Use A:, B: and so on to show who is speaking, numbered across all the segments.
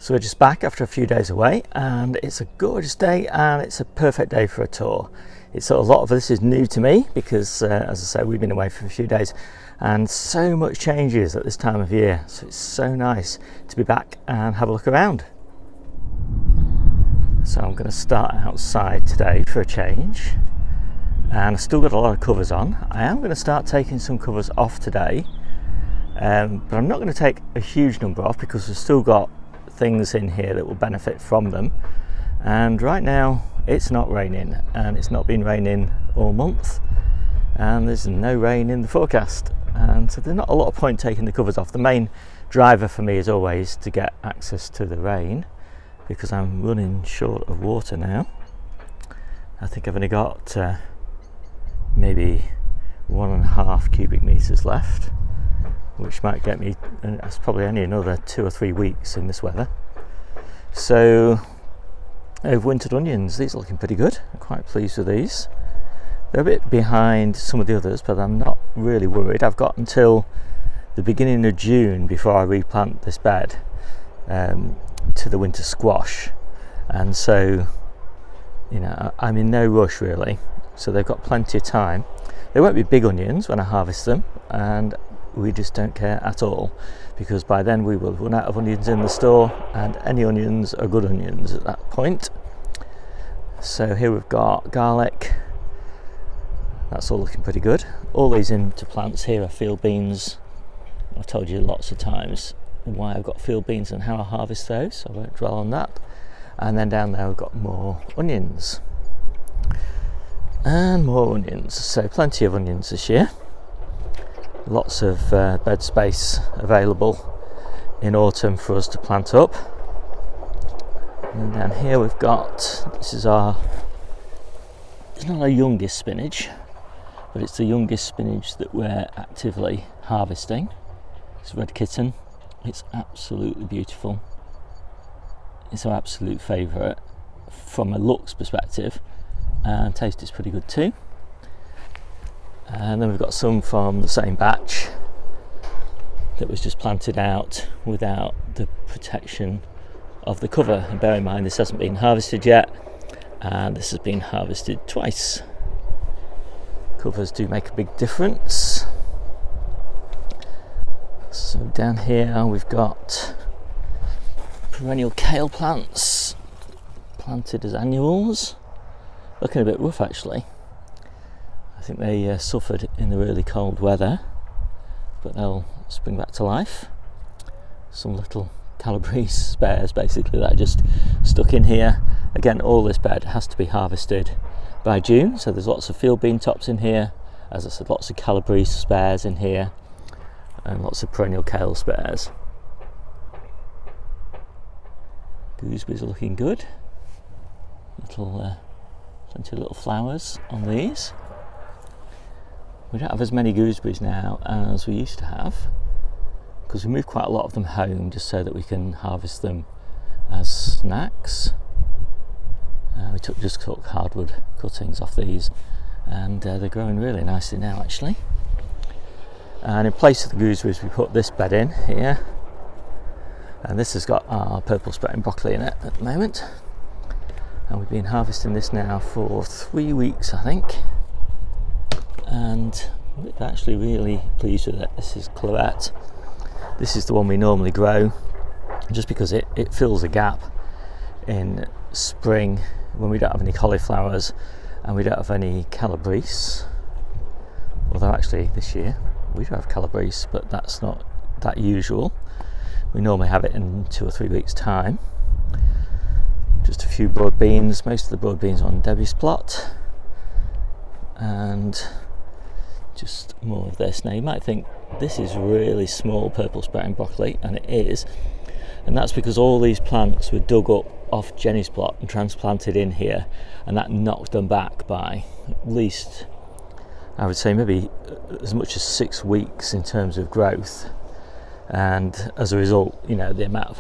A: So we're just back after a few days away, and it's a gorgeous day and it's a perfect day for a tour. It's a lot of this is new to me because as I say, we've been away for a few days and so much changes at this time of year, so it's so nice to be back and have a look around. So I'm going to start outside today for a change, and I've still got a lot of covers on. I am going to start taking some covers off today, but I'm not going to take a huge number off because we've still got things in here that will benefit from them. And right now it's not raining, and it's not been raining all month, and there's no rain in the forecast, and so there's not a lot of point taking the covers off. The main driver for me is always to get access to the rain because I'm running short of water now. I think I've only got maybe 1.5 cubic meters left, which might get me, that's probably only another 2 or 3 weeks in this weather. So overwintered onions, these are looking pretty good. I'm quite pleased with these. They're a bit behind some of the others, but I'm not really worried. I've got until the beginning of June before I replant this bed to the winter squash, and so I'm in no rush really, so they've got plenty of time. They won't be big onions when I harvest them, and we just don't care at all because by then we will run out of onions in the store, and any onions are good onions at that point. So here we've got garlic, that's all looking pretty good. All these interplants here are field beans. I've told you lots of times why I've got field beans and how I harvest those, so I won't dwell on that. And then down there we've got more onions and more onions, so plenty of onions this year. Lots of bed space available in autumn for us to plant up. And down here we've got, it's not our youngest spinach, but it's the youngest spinach that we're actively harvesting. It's Red Kitten. It's absolutely beautiful. It's our absolute favourite from a looks perspective, and taste is pretty good too. And then we've got some from the same batch that was just planted out without the protection of the cover. And bear in mind, this hasn't been harvested yet, and this has been harvested twice. Covers do make a big difference. So down here we've got perennial kale plants planted as annuals, looking a bit rough actually. I think they suffered in the really cold weather, but they'll spring back to life. Some little calabrese spares basically that are just stuck in here. Again, all this bed has to be harvested by June, so there's lots of field bean tops in here. As I said, lots of calabrese spares in here, and lots of perennial kale spares. Gooseberries are looking good. Plenty of little flowers on these. We don't have as many gooseberries now as we used to have because we moved quite a lot of them home just so that we can harvest them as snacks. We just took hardwood cuttings off these, and they're growing really nicely now actually. And in place of the gooseberries we put this bed in here, and this has got our purple sprouting broccoli in it at the moment, and we've been harvesting this now for 3 weeks I think, and we're actually really pleased with it. This is Claret. This is the one we normally grow just because it fills a gap in spring when we don't have any cauliflowers and we don't have any calabrese, although actually this year we do have calabrese, but that's not that usual. We normally have it in 2 or 3 weeks time. Just a few broad beans, most of the broad beans on Debbie's plot, and just more of this. Now you might think this is really small purple sprouting broccoli, and it is, and that's because all these plants were dug up off Jennie's plot and transplanted in here, and that knocked them back by at least, I would say, maybe as much as 6 weeks in terms of growth. And as a result, the amount of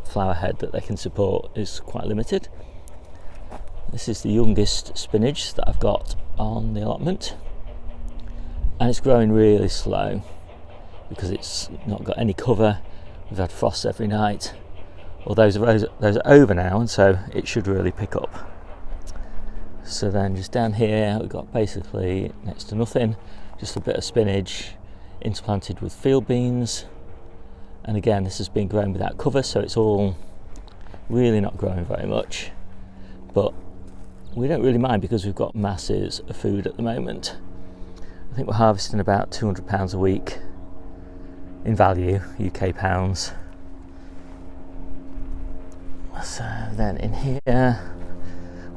A: flower head that they can support is quite limited. This is the youngest spinach that I've got on the allotment, and it's growing really slow because it's not got any cover. We've had frost every night, Well, those are over now, and so it should really pick up. So then just down here we've got basically next to nothing, just a bit of spinach interplanted with field beans, and again this has been grown without cover, so it's all really not growing very much, but we don't really mind because we've got masses of food at the moment. I think we're harvesting about £200 a week in value, UK pounds. So then in here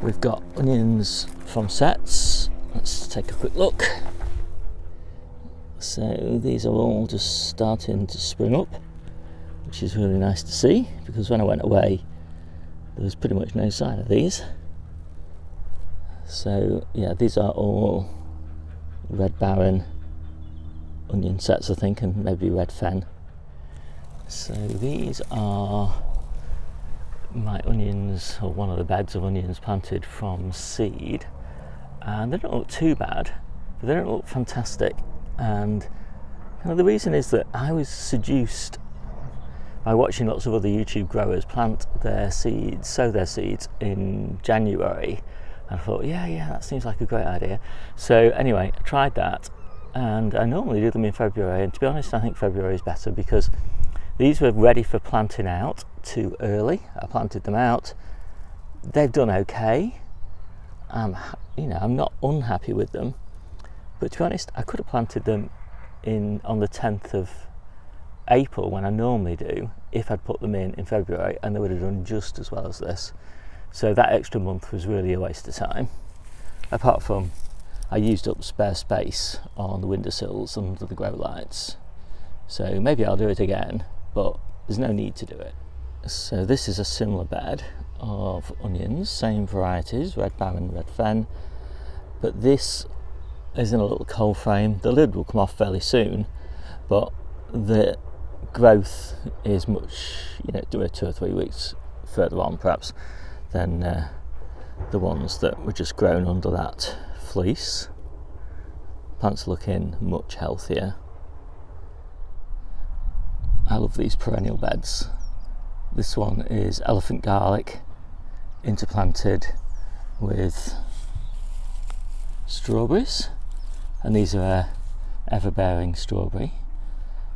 A: we've got onions from sets. Let's take a quick look. So these are all just starting to spring up, which is really nice to see, because when I went away there was pretty much no sign of these. So yeah, these are all Red Baron onion sets, I think, and maybe Red Fen. So these are my onions, or one of the beds of onions planted from seed, and they don't look too bad, but they don't look fantastic. And kind of the reason is that I was seduced by watching lots of other YouTube growers plant their seeds, sow their seeds in January, and I thought, yeah, that seems like a great idea. So anyway, I tried that, and I normally do them in February, and to be honest I think February is better because these were ready for planting out too early. I planted them out, they've done okay. I'm not unhappy with them, but to be honest I could have planted them on the 10th of April when I normally do, if I'd put them in February, and they would have done just as well as this. So that extra month was really a waste of time, apart from I used up spare space on the windowsills under the grow lights. So maybe I'll do it again, but there's no need to do it. So this is a similar bed of onions, same varieties, Red Baron, Red Fen, but this is in a little cold frame. The lid will come off fairly soon, but the growth is much, 2 or 3 weeks further on perhaps than the ones that were just grown under that fleece. Plants are looking much healthier. I love these perennial beds. This one is elephant garlic interplanted with strawberries, and these are ever-bearing strawberry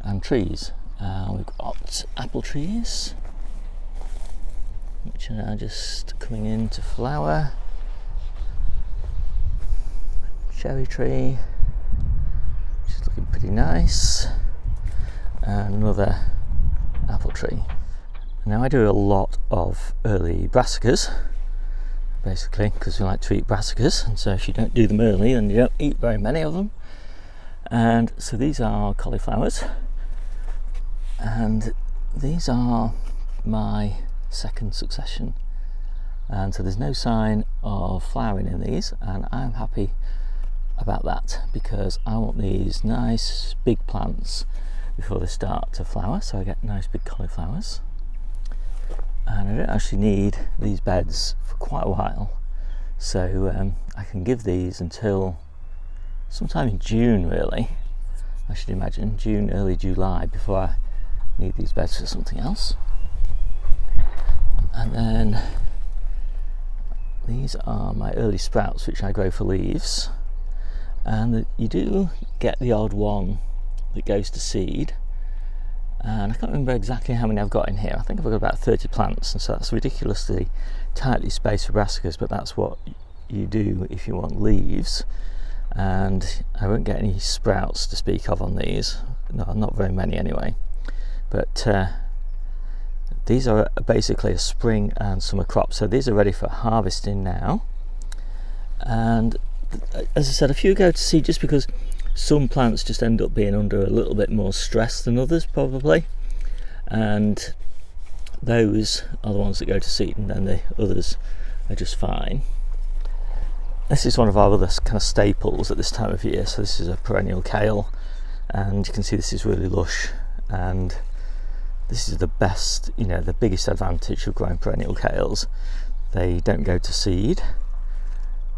A: and trees. We've got apple trees which are now just coming into flower, cherry tree which is looking pretty nice, and another apple tree. Now I do a lot of early brassicas, basically because we like to eat brassicas, and so if you don't do them early then you don't eat very many of them. And so these are cauliflowers, and these are my second succession, and so there's no sign of flowering in these, and I'm happy about that because I want these nice big plants before they start to flower, so I get nice big cauliflowers. And I don't actually need these beds for quite a while, so I can give these until sometime in June, really. I should imagine June, early July, before I need these beds for something else. And then these are my early sprouts which I grow for leaves, and you do get the odd one that goes to seed, and I can't remember exactly how many I've got in here. I think I've got about 30 plants, and so that's ridiculously tightly spaced for brassicas, but that's what you do if you want leaves. And I won't get any sprouts to speak of on these, no, not very many anyway, but these are basically a spring and summer crop, so these are ready for harvesting now. And as I said, a few go to seed just because some plants just end up being under a little bit more stress than others probably, and those are the ones that go to seed, and then the others are just fine. This is one of our other kind of staples at this time of year. So this is a perennial kale, and you can see this is really lush, and this is the best, the biggest advantage of growing perennial kales. They don't go to seed,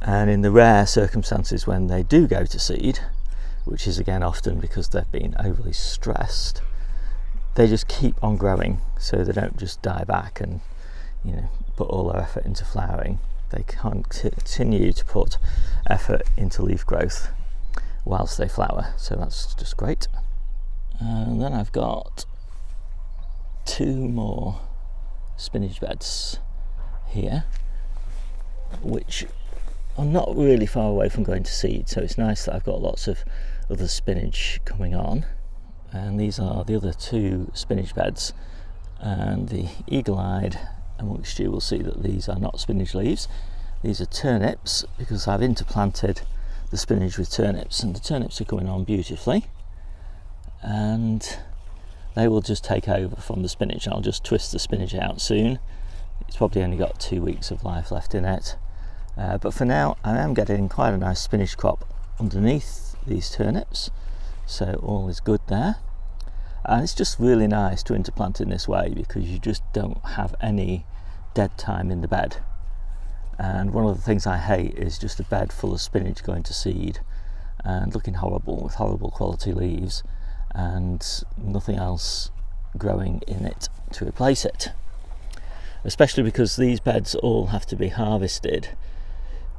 A: and in the rare circumstances when they do go to seed, which is again often because they've been overly stressed, they just keep on growing, so they don't just die back and put all their effort into flowering. They can't continue to put effort into leaf growth whilst they flower, so that's just great. And then I've got 2 more spinach beds here, which are not really far away from going to seed, so it's nice that I've got lots of other spinach coming on. And these are the other 2 spinach beds, and the eagle-eyed amongst you will see that these are not spinach leaves. These are turnips, because I've interplanted the spinach with turnips, and the turnips are coming on beautifully, and they will just take over from the spinach. I'll just twist the spinach out soon. It's probably only got 2 weeks of life left in it, but for now I am getting quite a nice spinach crop underneath these turnips, so all is good there. And it's just really nice to interplant in this way, because you just don't have any dead time in the bed. And one of the things I hate is just a bed full of spinach going to seed and looking horrible with horrible quality leaves and nothing else growing in it to replace it. Especially because these beds all have to be harvested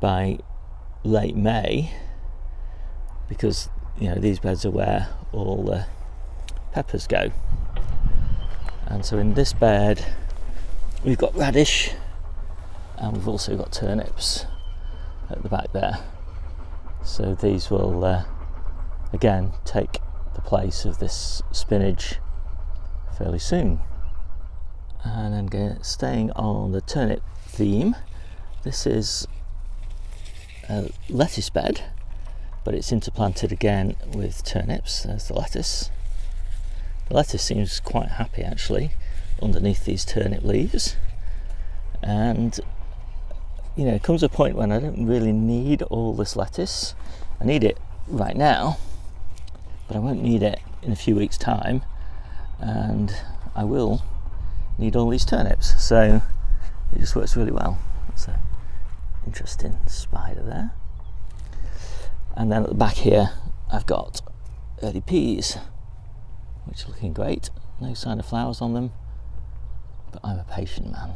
A: by late May, because these beds are where all the peppers go. And so in this bed we've got radish, and we've also got turnips at the back there, so these will again take the place of this spinach fairly soon. And then staying on the turnip theme, this is a lettuce bed, but it's interplanted again with turnips. There's the lettuce. The lettuce seems quite happy actually underneath these turnip leaves, and it comes a point when I don't really need all this lettuce. I need it right now, but I won't need it in a few weeks' time, and I will need all these turnips, so it just works really well. That's an interesting spider there. And then at the back here I've got early peas, which are looking great. No sign of flowers on them, but I'm a patient man.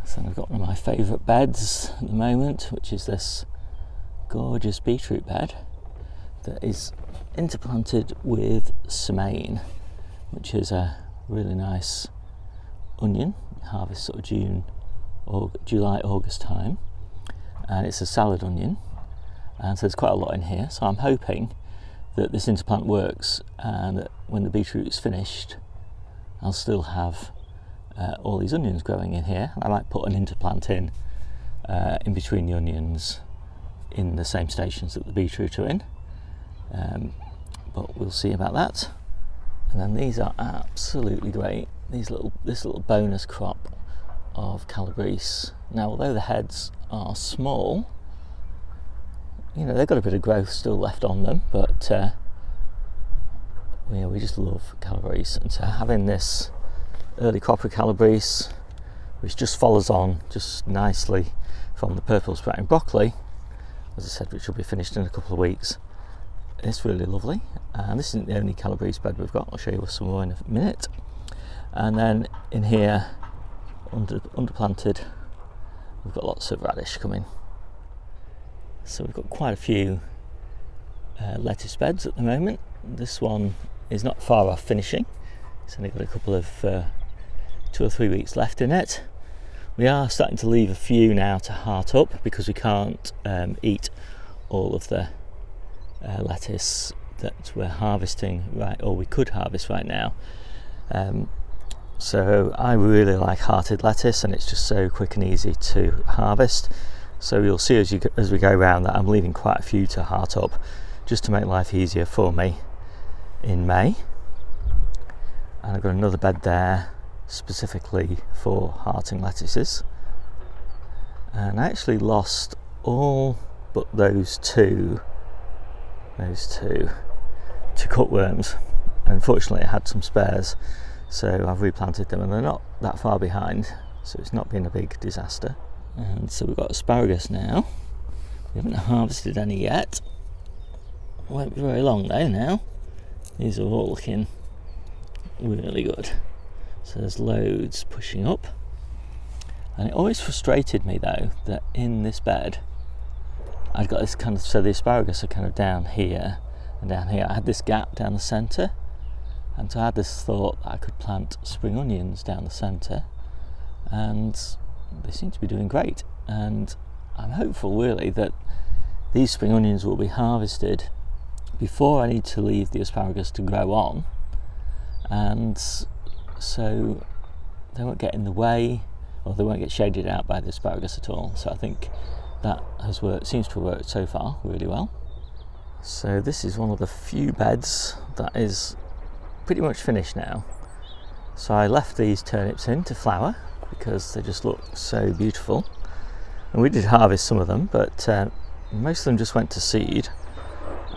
A: So I've got one of my favourite beds at the moment, which is this gorgeous beetroot bed that is interplanted with semaine, which is a really nice onion. Harvest sort of July, August time, and it's a salad onion, and so there's quite a lot in here. So I'm hoping that this interplant works, and that when the beetroot is finished I'll still have all these onions growing in here. I might put an interplant in between the onions in the same stations that the beetroot are in, but we'll see about that. And then these are absolutely great. This little bonus crop of calabrese. Now, although the heads are small, they've got a bit of growth still left on them, but we just love calabrese. And so having this early crop of calabrese, which just follows on just nicely from the purple sprouting broccoli, as I said, which will be finished in a couple of weeks, it's really lovely. And this isn't the only calabrese bed we've got. I'll show you some more in a minute. And then in here, underplanted, we've got lots of radish coming. So we've got quite a few lettuce beds at the moment. This one is not far off finishing. It's only got a couple of 2 or 3 weeks left in it. We are starting to leave a few now to heart up, because we can't eat all of the lettuce that we're harvesting or we could harvest right now. So I really like hearted lettuce, and it's just so quick and easy to harvest. So you'll see as we go around that I'm leaving quite a few to heart up, just to make life easier for me in May. And I've got another bed there specifically for hearting lettuces. And I actually lost all but those two to cutworms. Unfortunately I had some spares, so I've replanted them, and they're not that far behind, so it's not been a big disaster. And so we've got asparagus now. We haven't harvested any yet. Won't be very long though now. These are all looking really good. So there's loads pushing up. And it always frustrated me though that in this bed I'd got this kind of, so the asparagus are kind of down here and down here. I had this gap down the centre, and so I had this thought that I could plant spring onions down the centre, and they seem to be doing great. And I'm hopeful really that these spring onions will be harvested before I need to leave the asparagus to grow on, and so they won't get in the way, or they won't get shaded out by the asparagus at all. So I think that has worked, seems to have worked so far really well. So this is one of the few beds that is pretty much finished now. So I left these turnips in to flower because they just look so beautiful, and we did harvest some of them, but most of them just went to seed.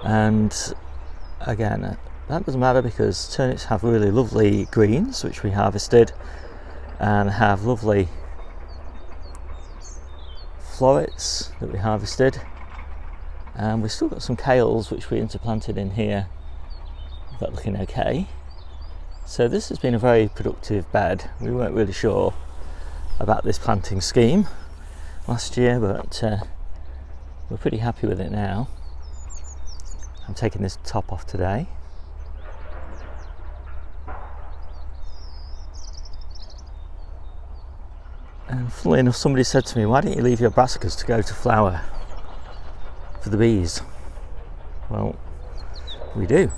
A: And again, that doesn't matter because turnips have really lovely greens, which we harvested, and have lovely florets that we harvested, and we've still got some kales which we interplanted in here that are looking okay. So this has been a very productive bed. We weren't really sure about this planting scheme last year, but we're pretty happy with it now. I'm taking this top off today. And funnily enough, somebody said to me, why don't you leave your brassicas to go to flower for the bees? Well, we do.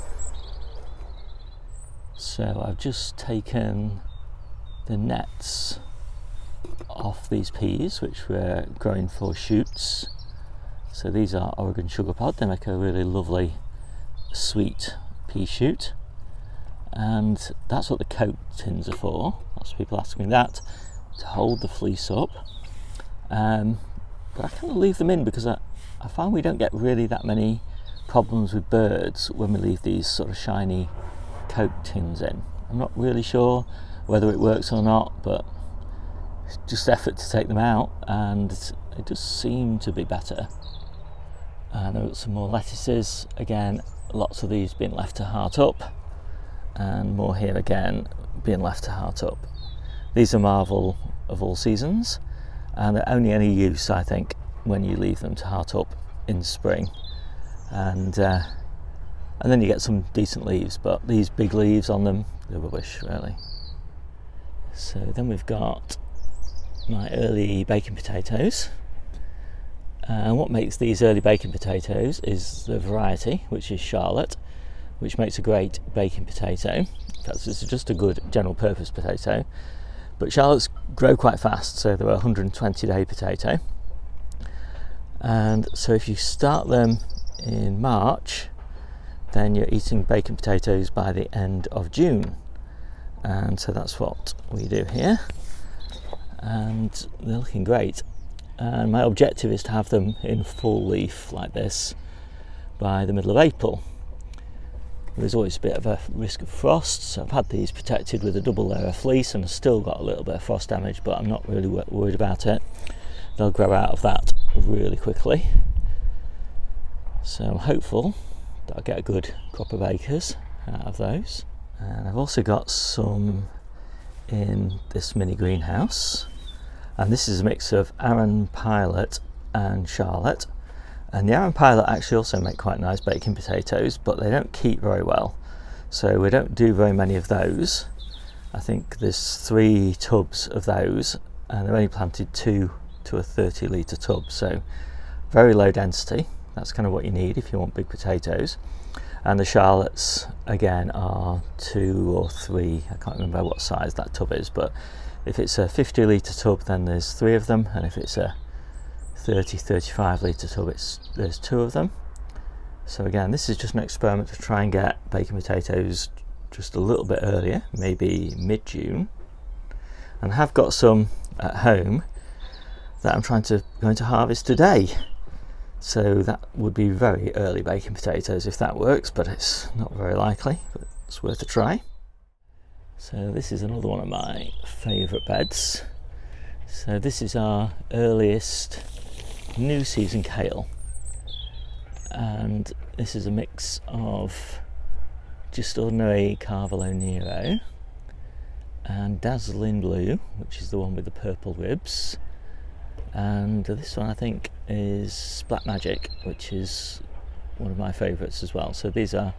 A: So I've just taken the nets off these peas, which we're growing for shoots. So these are Oregon sugar pod. They make a really lovely sweet pea shoot, and that's what the coat tins are for. Lots of people ask me that, to hold the fleece up, but I kind of leave them in because I find we don't get really that many problems with birds when we leave these sort of shiny coat tins in. I'm not really sure whether it works or not, but it's just effort to take them out, and it does seem to be better. And I've got some more lettuces, again lots of these being left to heart up, and more here again being left to heart up. These are marvel of all seasons, and they're only any use, I think, when you leave them to heart up in spring, and then you get some decent leaves, but these big leaves on them, they're rubbish really. So then we've got my early baking potatoes, and what makes these early baking potatoes is the variety, which is Charlotte, which makes a great baking potato. In fact, this is just a good general purpose potato. But Charlottes grow quite fast, so they're a 120-day potato. And so if you start them in March, then you're eating baking potatoes by the end of June. And so that's what we do here. And they're looking great. And my objective is to have them in full leaf like this by the middle of April. There's always a bit of a risk of frost, so I've had these protected with a double layer of fleece, and I've still got a little bit of frost damage, but I'm not really worried about it. They'll grow out of that really quickly. So I'm hopeful that I'll get a good crop of acres out of those. And I've also got some in this mini greenhouse, and this is a mix of Arran Pilot and Charlotte. And the Arran Pilot actually also make quite nice baking potatoes, but they don't keep very well, so we don't do very many of those. I think there's 3 tubs of those, and they're only planted 2 to a 30-litre tub, so very low density. That's kind of what you need if you want big potatoes. And the Charlottes again are 2 or 3, I can't remember what size that tub is, but if it's a 50-litre tub then there's 3 of them, and if it's a 30-35 litre tub there's 2 of them. So again, this is just an experiment to try and get baking potatoes just a little bit earlier, maybe mid-June. And I have got some at home that I'm going to harvest today. So that would be very early baking potatoes if that works, but it's not very likely, but it's worth a try. So this is another one of my favourite beds. So this is our earliest new season kale, and this is a mix of just ordinary Carvalho Nero and Dazzling Blue, which is the one with the purple ribs, and this one I think is Black Magic, which is one of my favourites as well. So these are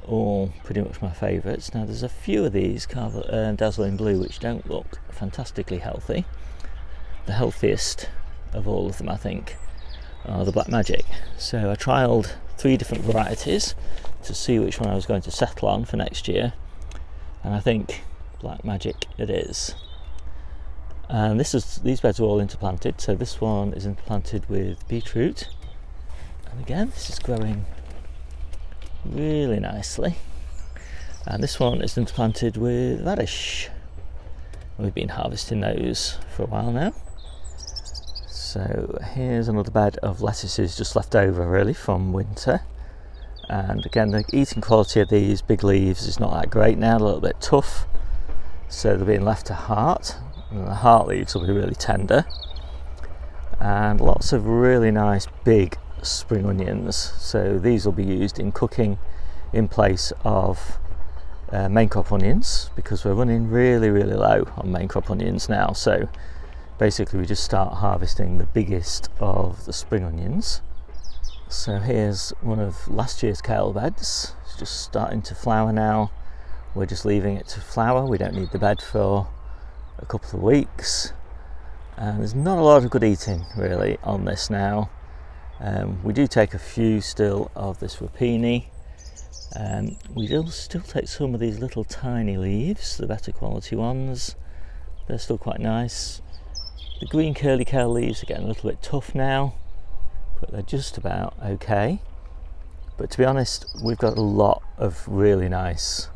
A: all pretty much my favourites. Now there's a few of these Dazzling Blue which don't look fantastically healthy. The healthiest of all of them, I think, are the Black Magic. So I trialled 3 different varieties to see which one I was going to settle on for next year, and I think Black Magic it is. And these beds are all interplanted. So this one is interplanted with Beetroot, and again this is growing really nicely. And this one is interplanted with Radish. We've been harvesting those for a while now. So here's another bed of lettuces just left over really from winter. And again, the eating quality of these big leaves is not that great now, a little bit tough. So they're being left to heart, and the heart leaves will be really tender. And lots of really nice big spring onions. So these will be used in cooking in place of main crop onions, because we're running really low on main crop onions now. So basically we just start harvesting the biggest of the spring onions. So here's one of last year's kale beds. It's just starting to flower now. We're just leaving it to flower. We don't need the bed for a couple of weeks, and there's not a lot of good eating really on this now. We do take a few still of this rapini. We do still take some of these little tiny leaves, the better quality ones. They're still quite nice. The green curly kale leaves are getting a little bit tough now, but they're just about okay. But to be honest, we've got a lot of really nice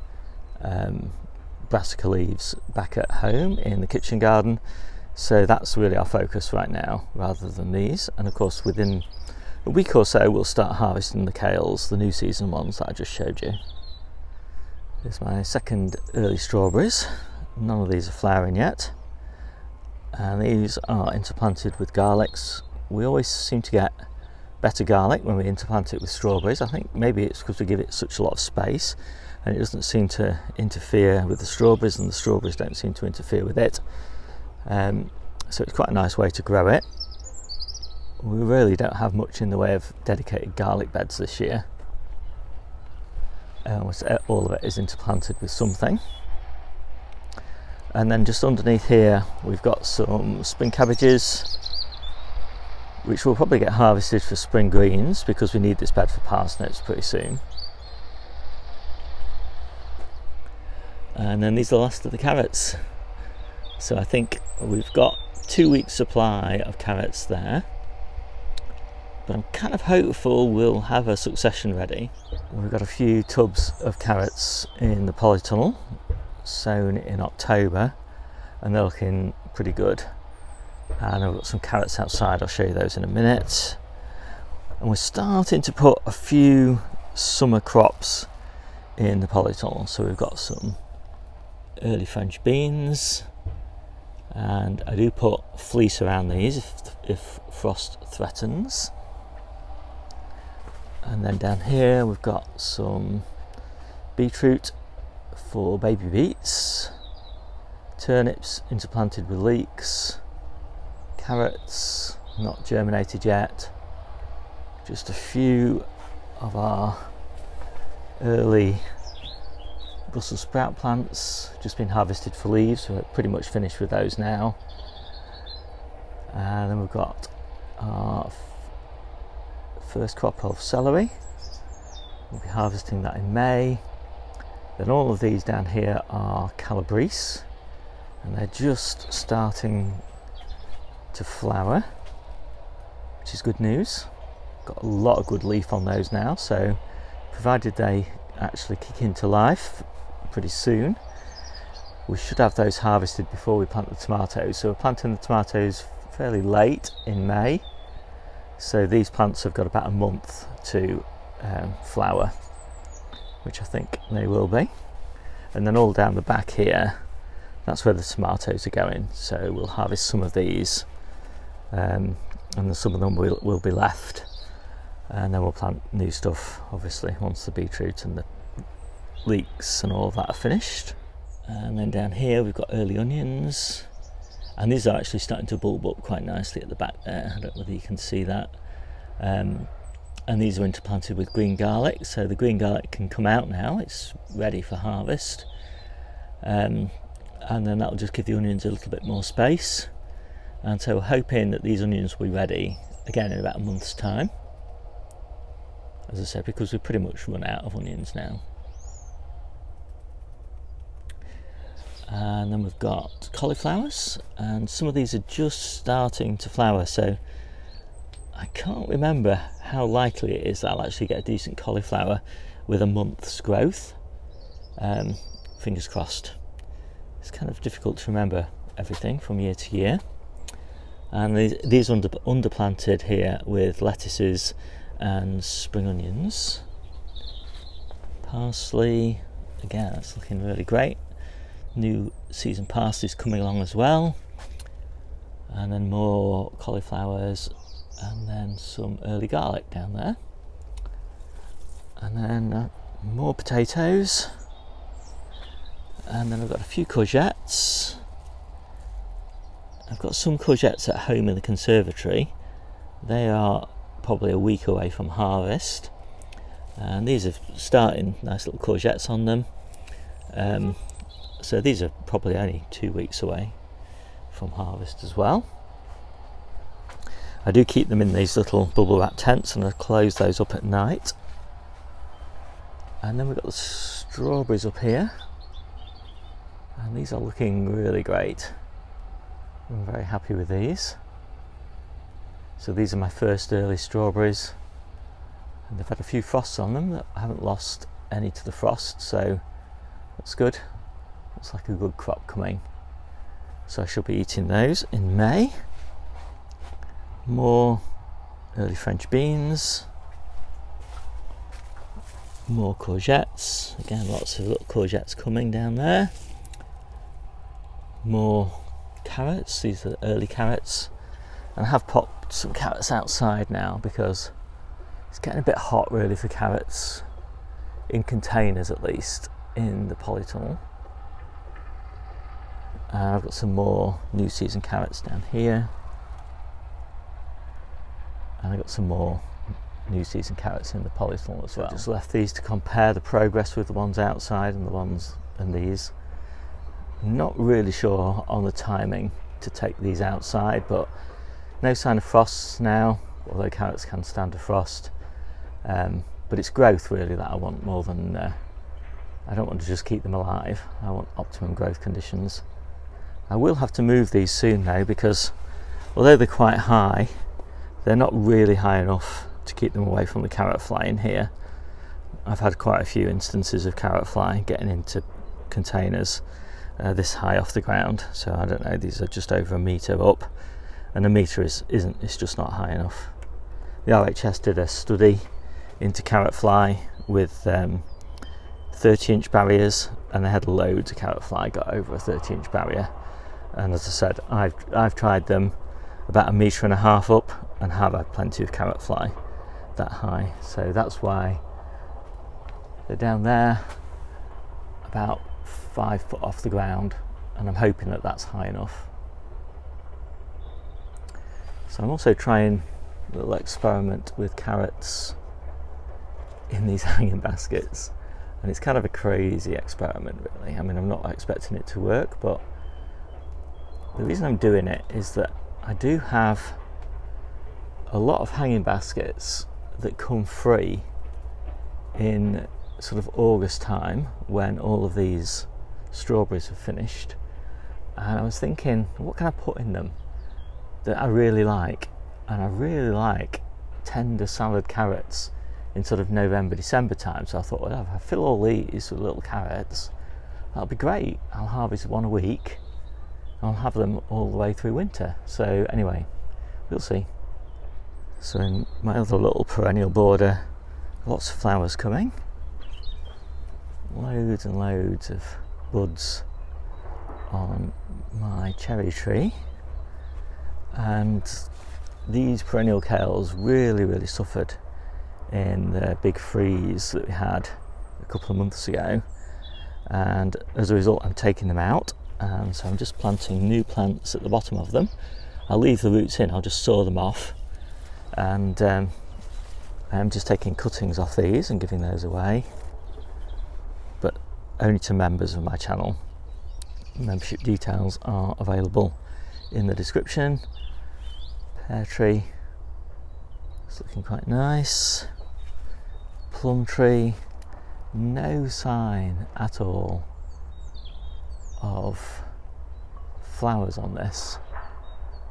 A: brassica leaves back at home in the kitchen garden, so that's really our focus right now rather than these. And of course within a week or so we'll start harvesting the kales, the new season ones that I just showed you. Here's my second early strawberries. None of these are flowering yet, and these are interplanted with garlics. We always seem to get better garlic when we interplant it with strawberries. I think maybe it's because we give it such a lot of space and it doesn't seem to interfere with the strawberries, and the strawberries don't seem to interfere with it. So it's quite a nice way to grow it. We really don't have much in the way of dedicated garlic beds this year. All of it is interplanted with something. And then just underneath here we've got some spring cabbages, which will probably get harvested for spring greens because we need this bed for parsnips pretty soon. And then these are the last of the carrots. So I think we've got 2 weeks supply of carrots there, but I'm kind of hopeful we'll have a succession ready. We've got a few tubs of carrots in the Polytunnel sown in October, and they're looking pretty good. And I've got some carrots outside, I'll show you those in a minute. And we're starting to put a few summer crops in the Polytunnel. So we've got some early French beans, and I do put fleece around these if frost threatens. And then down here we've got some beetroot for baby beets, turnips interplanted with leeks, carrots not germinated yet, just a few of our early Brussels sprout plants just been harvested for leaves, so we're pretty much finished with those now. And then we've got our first crop of celery. We'll be harvesting that in May. Then all of these down here are calabrese, and they're just starting to flower, which is good news. Got a lot of good leaf on those now, so provided they actually kick into life pretty soon, we should have those harvested before we plant the tomatoes. So we're planting the tomatoes fairly late in May, so these plants have got about a month to flower, which I think they will be. And then all down the back here, that's where the tomatoes are going, so we'll harvest some of these, and then some of them will be left, and then we'll plant new stuff obviously once the beetroot and the leeks and all of that are finished. And then down here we've got early onions, and these are actually starting to bulb up quite nicely at the back there. I don't know whether you can see that. And these are interplanted with green garlic, so the green garlic can come out now, it's ready for harvest. And then that'll just give the onions a little bit more space. And so we're hoping that these onions will be ready again in about a month's time, as I said, because we've pretty much run out of onions now. And then we've got cauliflowers, and some of these are just starting to flower, so I can't remember how likely it is that I'll actually get a decent cauliflower with a month's growth. Fingers crossed. It's kind of difficult to remember everything from year to year. And these underplanted here with lettuces and spring onions. Parsley, again, that's looking really great. New season parsley is coming along as well, and then more cauliflowers, and then some early garlic down there, and then more potatoes, and then I've got a few courgettes. I've got some courgettes at home in the conservatory. They are probably a week away from harvest, and these are starting nice little courgettes on them. So these are probably only 2 weeks away from harvest as well. I do keep them in these little bubble wrap tents, and I close those up at night. And then we've got the strawberries up here, and these are looking really great. I'm very happy with these. So these are my first early strawberries, and they've had a few frosts on them. I haven't lost any to the frost, so that's good. Looks like a good crop coming. So I shall be eating those in May. More early French beans. More courgettes. Again, lots of little courgettes coming down there. More carrots. These are early carrots. And I have popped some carrots outside now because it's getting a bit hot really for carrots, in containers at least, in the polytunnel. I've got some more new season carrots down here, and I've got some more new season carrots in the polytunnel as well. I just left these to compare the progress with the ones outside and the ones in these. Not really sure on the timing to take these outside, but no sign of frosts now, although carrots can stand a frost. But it's growth really that I want more than I don't want to just keep them alive. I want optimum growth conditions. I will have to move these soon though, because although they're quite high, they're not really high enough to keep them away from the carrot fly in here. I've had quite a few instances of carrot fly getting into containers this high off the ground, so I don't know, these are just over a metre up, and a metre it's just not high enough. The RHS did a study into carrot fly with 30-inch barriers, and they had loads of carrot fly got over a 30-inch barrier. And as I said, I've tried them about 1.5 meters up and have had plenty of carrot fly that high. So that's why they're down there about 5 foot off the ground, and I'm hoping that that's high enough. So I'm also trying a little experiment with carrots in these hanging baskets, and it's kind of a crazy experiment really. I mean, I'm not expecting it to work, but the reason I'm doing it is that I do have a lot of hanging baskets that come free in sort of August time when all of these strawberries are finished, and I was thinking, what can I put in them that I really like? And I really like tender salad carrots in sort of November, December time. So I thought, well, if I fill all these with little carrots, that'll be great. I'll harvest one a week. I'll have them all the way through winter. So anyway, we'll see. So in my other little perennial border, lots of flowers coming. Loads and loads of buds on my cherry tree. And these perennial kales really suffered in the big freeze that we had a couple of months ago. and as a result I'm taking them out, and so I'm just planting new plants at the bottom of them. I'll leave the roots in, I'll just saw them off, and I'm just taking cuttings off these and giving those away, but only to members of my channel. Membership details are available in the description. Pear tree, it's looking quite nice. Plum tree, no sign at all of flowers on this,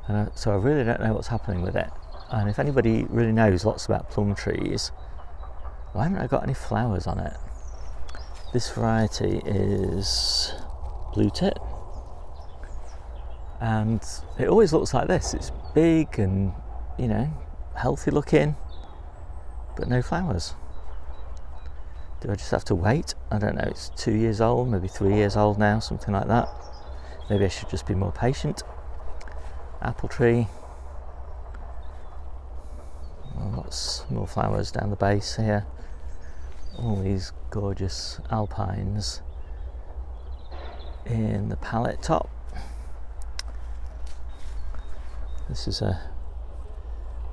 A: and so I really don't know what's happening with it. And if anybody really knows lots about plum trees, why haven't I got any flowers on it? This variety is blue tit, and it always looks like this. It's big and, you know, healthy looking, but no flowers. Do I just have to wait? I don't know, it's 2 years old, maybe 3 years old now, something like that. Maybe I should just be more patient. Apple tree. Well, lots more flowers down the base here. All these gorgeous alpines in the palette top. This is a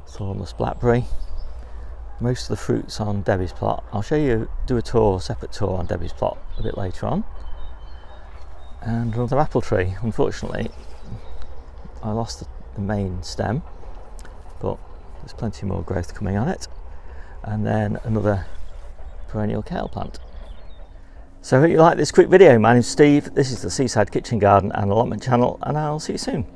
A: thornless blackberry. Most of the fruits on Debbie's plot. I'll show you, do a separate tour on Debbie's plot a bit later on. And another apple tree. Unfortunately, I lost the main stem, but there's plenty more growth coming on it. And then another perennial kale plant. So I hope you like this quick video. My name's Steve, this is the Seaside Kitchen Garden and Allotment channel, and I'll see you soon.